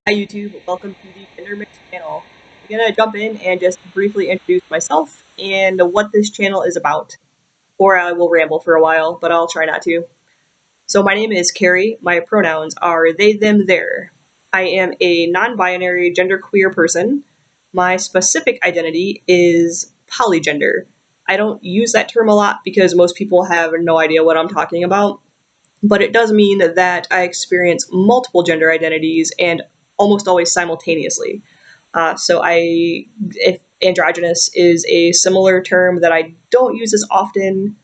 Hi YouTube, welcome to the Gender Mix channel. I'm gonna jump in and just briefly introduce myself and what this channel is about. Or I will ramble for a while, but I'll try not to. So my name is Carrie, my pronouns are they, them, their. I am a non-binary genderqueer person. My specific identity is polygender. I don't use that term a lot because most people have no idea what I'm talking about. But it does mean that I experience multiple gender identities and almost always simultaneously. If androgynous is a similar term that I don't use as often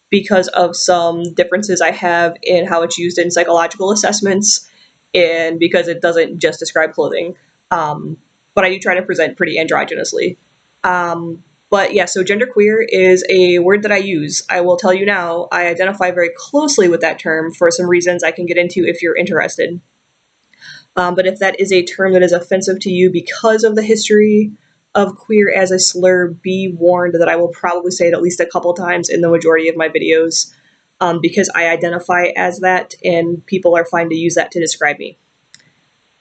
because of some differences I have in how it's used in psychological assessments and because it doesn't just describe clothing. But I do try to present pretty androgynously. But yeah, so genderqueer is a word that I use. I will tell you now, I identify very closely with that term for some reasons I can get into if you're interested. But if that is a term that is offensive to you because of the history of queer as a slur, be warned that I will probably say it at least a couple times in the majority of my videos because I identify as that and people are fine to use that to describe me.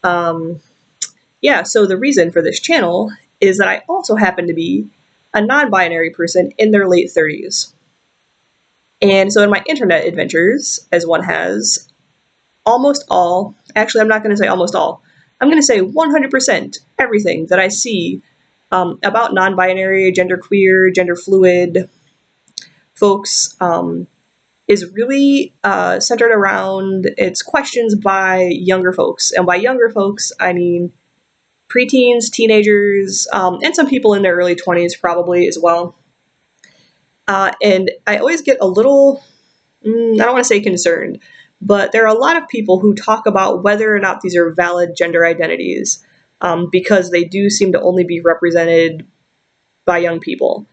Yeah, so the reason for this channel is that I also happen to be a non-binary person in their late 30s. And so in my internet adventures, as one has, actually I'm not going to say almost all, I'm going to say 100% everything that I see about non-binary, genderqueer, gender fluid folks is really centered around its questions by younger folks. And by younger folks, I mean preteens, teenagers, and some people in their early 20s probably as well. And I always get a little, I don't want to say concerned, but there are a lot of people who talk about whether or not these are valid gender identities because they do seem to only be represented by young people.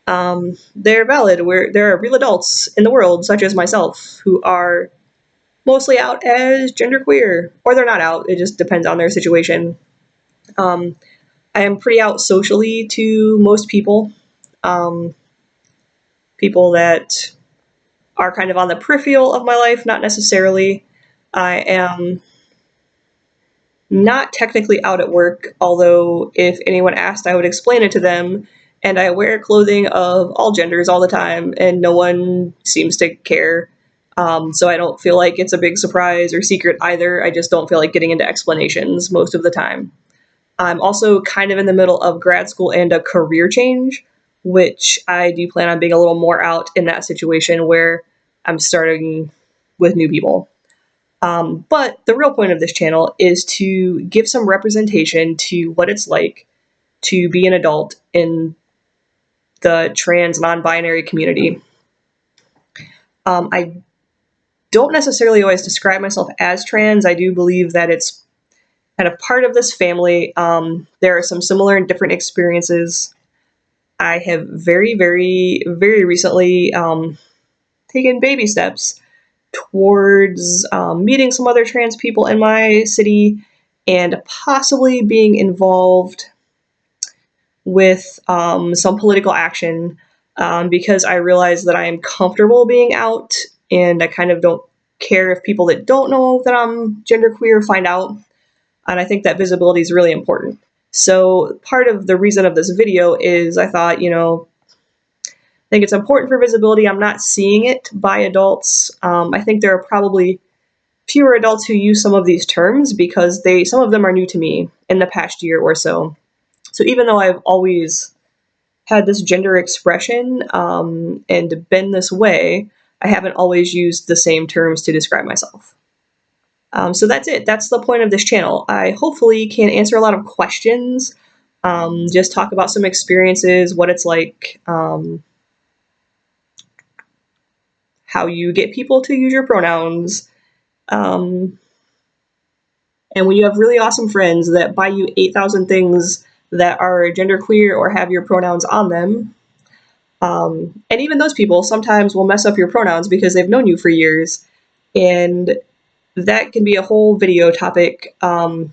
They're valid. There are real adults in the world, such as myself, who are mostly out as genderqueer, or they're not out. It just depends on their situation. I am pretty out socially to most people. People that are kind of on the peripheral of my life, not necessarily. I am not technically out at work, although if anyone asked, I would explain it to them. And I wear clothing of all genders all the time, and no one seems to care. So I don't feel like it's a big surprise or secret either. I just don't feel like getting into explanations most of the time. I'm also kind of in the middle of grad school and a career change, which I do plan on being a little more out in that situation where I'm starting with new people. But the real point of this channel is to give some representation to what it's like to be an adult in the trans non-binary community. I don't necessarily always describe myself as trans. I do believe that it's kind of part of this family. There are some similar and different experiences. I have very, very, very recently taken baby steps towards meeting some other trans people in my city and possibly being involved with some political action because I realize that I am comfortable being out and I kind of don't care if people that don't know that I'm genderqueer find out. And I think that visibility is really important. So part of the reason of this video is I thought, I think it's important for visibility. I'm not seeing it by adults. I think there are probably fewer adults who use some of these terms because some of them are new to me in the past year or so. So even though I've always had this gender expression and been this way, I haven't always used the same terms to describe myself. So that's it. That's the point of this channel. I hopefully can answer a lot of questions, just talk about some experiences, what it's like, how you get people to use your pronouns, and when you have really awesome friends that buy you 8,000 things that are genderqueer or have your pronouns on them, and even those people sometimes will mess up your pronouns because they've known you for years, and that can be a whole video topic, but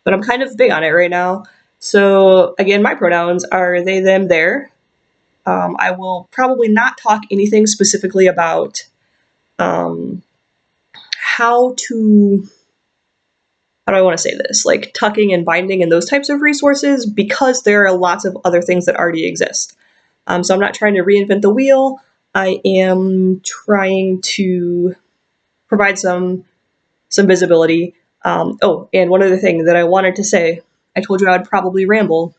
I'm kind of big on it right now. So again, my pronouns are they, them, their. I will probably not talk anything specifically about how to how do I want to say this? Like tucking and binding and those types of resources, because there are lots of other things that already exist. So I'm not trying to reinvent the wheel. I am trying to provide some visibility. Oh, and one other thing that I wanted to say, I told you I'd probably ramble.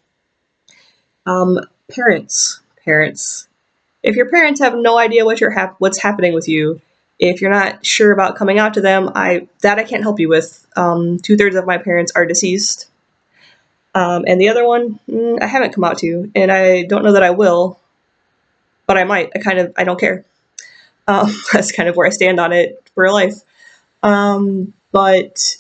Um, parents. If your parents have no idea what's happening with you, if you're not sure about coming out to them, I can't help you with. 2/3 of my parents are deceased, and the other one I haven't come out to, and I don't know that I will, but I might. I don't care. That's kind of where I stand on it for life. But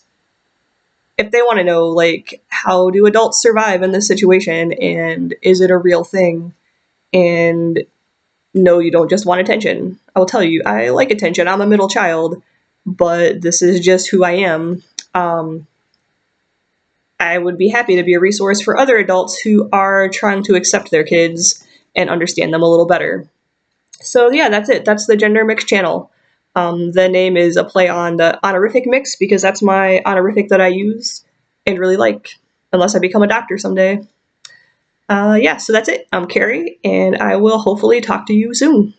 if they want to know, like, how do adults survive in this situation, and is it a real thing, and no, you don't just want attention. I will tell you, I like attention. I'm a middle child, but this is just who I am. Um, I would be happy to be a resource for other adults who are trying to accept their kids and understand them a little better. So yeah, that's it. That's the Gender Mix channel. The name is a play on the honorific mix because that's my honorific that I use and really like, unless I become a doctor someday. Yeah, so that's it. I'm Carrie, and I will hopefully talk to you soon.